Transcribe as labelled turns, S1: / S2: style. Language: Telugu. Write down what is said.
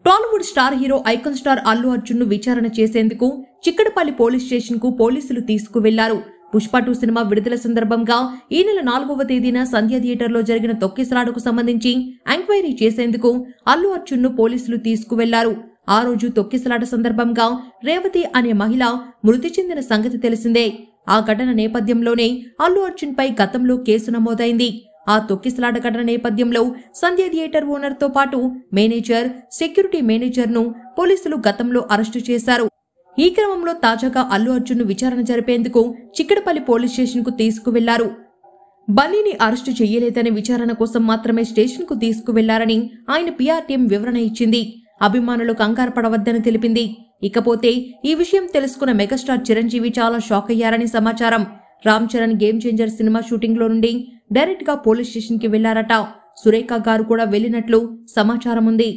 S1: Tollywood star hero icon star Allu Arjun ను విచారణ చేసేందుకు చిక్కడపల్లి పోలీస్ స్టేషన్ కు పోలీసులు తీసుకువెళ్లారు. పుష్ప 2 సినిమా విడుదల సందర్భంగా ఈ నెల 4వ తేదీన సంధ్య థియేటర్లో జరిగిన తొక్కిసలాటకు సంబంధించి ఎంక్వైరీ చేసేందుకు అల్లు అర్జున్ ను పోలీసులు తీసుకువెళ్లారు. ఆ రోజు తొక్కిసలాట సందర్భంగా రేవతి అనే మహిళ మృతి చెందిన సంగతి తెలిసిందే. ఆ ఘటన నేపథ్యంలోనే అల్లు అర్జున్ పై గతంలో కేసు నమోదైంది. ఆ తొక్కిసలాట ఘటన నేపథ్యంలో సంధ్య థియేటర్ ఓనర్ తో పాటు మేనేజర్, సెక్యూరిటీ మేనేజర్ ను పోలీసులు గతంలో అరెస్టు చేశారు. ఈ క్రమంలో తాజాగా అల్లు అర్జున్ ను విచారణ జరిపేందుకు చిక్కడపల్లి పోలీస్ స్టేషన్ కు తీసుకువెళ్లారు. బన్నీని అరెస్టు చేయలేదని విచారణ కోసం మాత్రమే స్టేషన్ కు తీసుకువెళ్లారని ఆయన పీఆర్ టీం వివరణ ఇచ్చింది. అభిమానులు కంగారు పడవద్దని తెలిపింది. ఇకపోతే ఈ విషయం తెలుసుకున్న మెగాస్టార్ చిరంజీవి చాలా షాక్ అయ్యారని సమాచారం. Ram Charan game changer cinema shooting లో నుండి డైరెక్ట్ గా పోలీస్ స్టేషన్ కి వెళ్లారట. సురేఖ గారు కూడా వెళ్లినట్లు సమాచారం ఉంది.